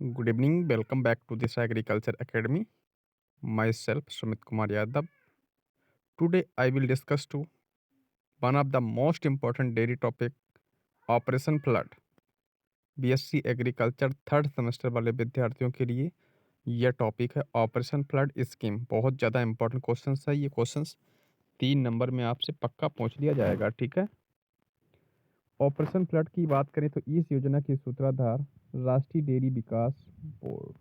Good evening. Welcome back to this Agriculture Academy. Myself, Sumit Kumar Yadav. Today, I will discuss to one of the most important dairy topic, Operation Flood. BSc agriculture third semester वाले विद्यार्थियों के लिए यह topic है operation flood scheme. बहुत ज़्यादा important questions है। ये क्वेश्चंस 3 नंबर में आपसे पक्का पूछ लिया जाएगा। ठीक है। ऑपरेशन फ्लड की बात करें तो इस योजना के सूत्रधार राष्ट्रीय डेयरी विकास बोर्ड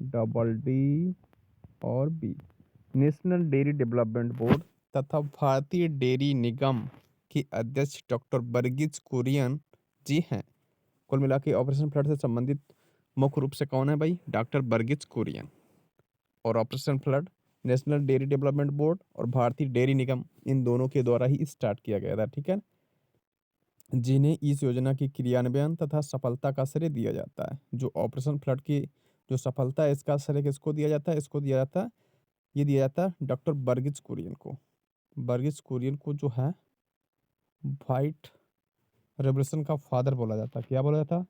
NDD और B national dairy development board तथा भारतीय डेयरी निगम के अध्यक्ष डॉक्टर वर्गीज कुरियन जी हैं। कुल मिला के ऑपरेशन फ्लड से संबंधित मुख्य रूप से कौन है भाई? डॉक्टर वर्गीज कुरियन। और operation flood national dairy development board और भारतीय डेयरी निगम, इन दोनों के द्वारा ही स्टार्ट किया गया था। ठीक है, जिन्हें इस योजना की क्रियान्वयन तथा सफलता का श्रेय दिया जाता है। जो ऑपरेशन फ्लड की जो सफलता है, इसका श्रेय किसको दिया जाता है? इसको दिया जाता है, ये दिया जाता है डॉक्टर वर्गीज कुरियन को। वर्गीज कुरियन को जो है व्हाइट रेवोल्यूशन का फादर बोला जाता है। क्या बोला जाता है?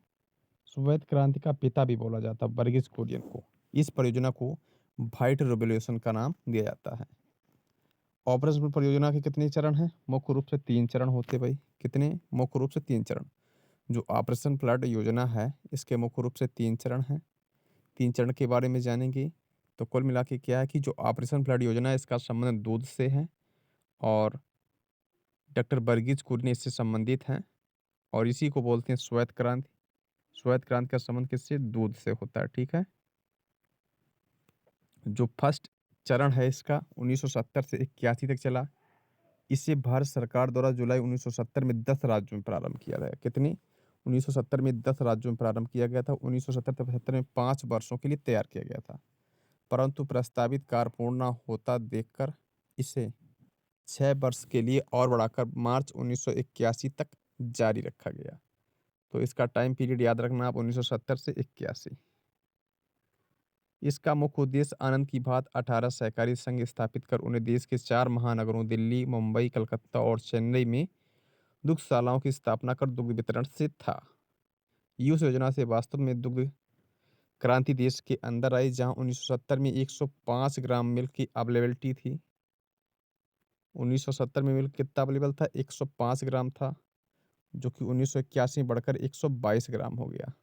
श्वेत क्रांति का पिता भी बोला जाता है वर्गीज कुरियन को। इस परियोजना को व्हाइट रेवोल्यूशन का नाम दिया जाता है। ऑपरेशन परियोजना के कितने चरण हैं? मुख्य रूप से 3 चरण होते भाई। कितने? मुख्य रूप से 3 चरण। जो ऑपरेशन फ्लड योजना है, इसके मुख्य रूप से 3 चरण हैं। 3 चरण के बारे में जानेंगे। तो कुल मिला के क्या है कि जो ऑपरेशन फ्लड योजना है, इसका संबंध दूध से है और डॉक्टर वर्गीज कुरियन इससे संबंधित हैं और इसी को बोलते हैं श्वेत क्रांति। श्वेत क्रांति का संबंध किससे? दूध से होता है। ठीक है। जो फर्स्ट चरण है इसका 1970 से 81 तक चला। इसे भारत सरकार द्वारा जुलाई 1970 में 10 राज्यों में प्रारंभ किया गया। कितने? 1970 में 10 राज्यों में प्रारंभ किया गया था। 1970 75 में 5 वर्षों के लिए तैयार किया गया था, परंतु प्रस्तावित कार्य पूर्ण न होता देखकर इसे 6 वर्ष के लिए और बढ़ाकर मार्च 1981 तक जारी रखा गया। तो इसका टाइम पीरियड याद रखना आप, 1970 से 81। इसका मुख्य उद्देश्य आनंद की बात 18 सहकारी संघ स्थापित कर उन्हें देश के 4 महानगरों दिल्ली, मुंबई, कलकत्ता और चेन्नई में दुग्धशालाओं की स्थापना कर दुग्ध वितरण से था। इस योजना से वास्तव में दुग्ध क्रांति देश के अंदर आई, जहां 1970 में 105 ग्राम मिल्क की अवेलेबिलिटी थी। 1970 में मिल्क कितना अवेलेबल था? 105 ग्राम था, जो कि 1981 में बढ़कर 122 ग्राम हो गया।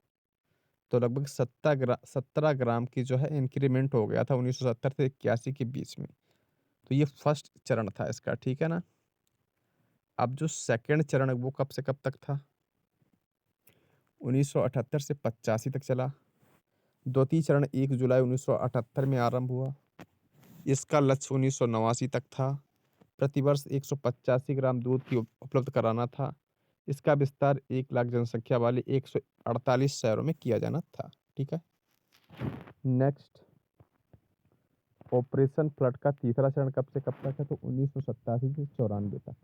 तो लगभग 17 ग्राम की जो है इंक्रीमेंट हो गया था 1970 से 81 के बीच में। तो ये फर्स्ट चरण था इसका। ठीक है ना। अब जो सेकंड चरण है वो कब से कब तक था? 1978 से 85 तक चला। द्वितीय चरण 1 जुलाई 1978 में आरंभ हुआ। इसका लक्ष्य 1989 तक था। प्रतिवर्ष 185 ग्राम दूध की उपलब्ध कराना था। इसका विस्तार 1 लाख जनसंख्या वाले 148 शहरों में किया जाना था। ठीक है। नेक्स्ट, ऑपरेशन फ्लड का तीसरा चरण कब से कब तक है? तो 1987 से 94 तक।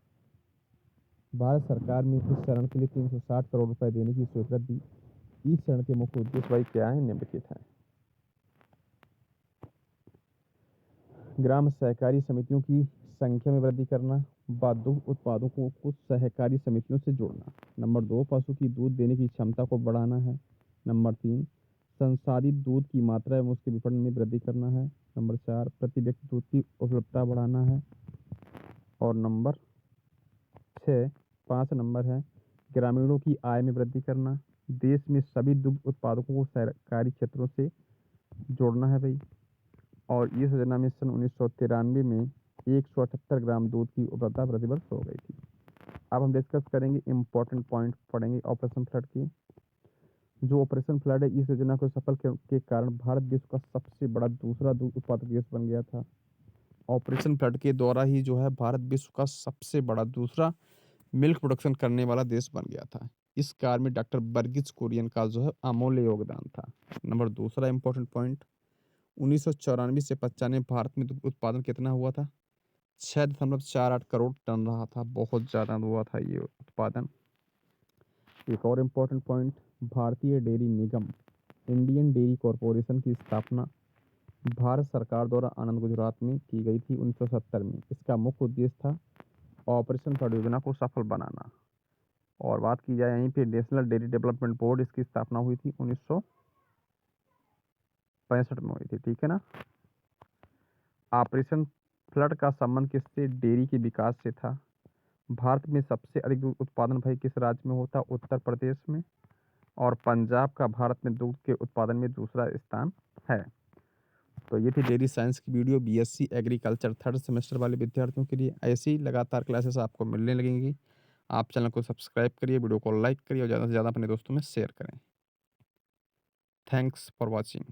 भारत सरकार ने इस चरण के लिए 360 करोड़ रुपए देने की स्वीकृति दी। इस चरण के मुख्य उद्देश्य भाई क्या है? निम्नलिखित हैं। ग्राम सहकारी समितियों की संख्या में वृद्धि करना, व दुग्ध उत्पादकों को कुछ सहकारी समितियों से जोड़ना। नंबर 2, पशु की दूध देने की क्षमता को बढ़ाना है। नंबर 3, संसाधित दूध की मात्रा एवं उसके विपणन में वृद्धि करना है। नंबर 4, प्रति व्यक्ति दूध की उपलब्धता बढ़ाना है। और नंबर 6, 5 नंबर है ग्रामीणों की आय में वृद्धि करना। देश में सभी दुग्ध उत्पादकों को सहकारी क्षेत्रों से जोड़ना है भाई। और इस योजना में सन 1993 में 178 ग्राम दूध की उपलब्धता प्रतिवर्ष हो गई थी। अब हम डिस्कस करेंगे इंपॉर्टेंट पॉइंट पढ़ेंगे ऑपरेशन फ्लड की। जो ऑपरेशन फ्लड है, इस योजना को सफल के कारण भारत विश्व का सबसे बड़ा दूसरा दूध उत्पादक देश बन गया था। ऑपरेशन फ्लड के द्वारा ही जो है भारत विश्व का सबसे बड़ा दूसरा मिल्क प्रोडक्शन करने वाला देश बन गया था। इस कार्य में डॉक्टर वर्गीज कुरियन का जो है अमूल्य योगदान था। नंबर दूसरा इंपॉर्टेंट पॉइंट, 1994 से 95 भारत में दुग्ध उत्पादन कितना हुआ था? 6.48 करोड़ टन रहा था। बहुत ज़्यादा हुआ था ये उत्पादन। एक और इम्पोर्टेंट पॉइंट, भारतीय डेयरी निगम इंडियन डेयरी कॉरपोरेशन की स्थापना भारत सरकार द्वारा आनंद गुजरात में की गई थी 1970 में। इसका मुख्य उद्देश्य था ऑपरेशन फ्लड योजना को सफल बनाना। और बात की जाए यहीं पे नेशनल डेयरी डेवलपमेंट बोर्ड, इसकी स्थापना हुई थी 1965 में हुई थी, ठीक है ना। ऑपरेशन फ्लड का संबंध किससे? डेयरी के विकास से था। भारत में सबसे अधिक दूध उत्पादन भाई किस राज्य में होता? उत्तर प्रदेश में। और पंजाब का भारत में दूध के उत्पादन में दूसरा स्थान है। तो ये थी डेयरी साइंस की video BSc agriculture third semester वाले विद्यार्थियों के लिए। ऐसी ही लगातार क्लासेस आपको मिलने लगेंगी। आप चैनल को सब्सक्राइब करिए, वीडियो को लाइक करिए और ज़्यादा से ज़्यादा अपने दोस्तों में शेयर करें। Thanks for watching.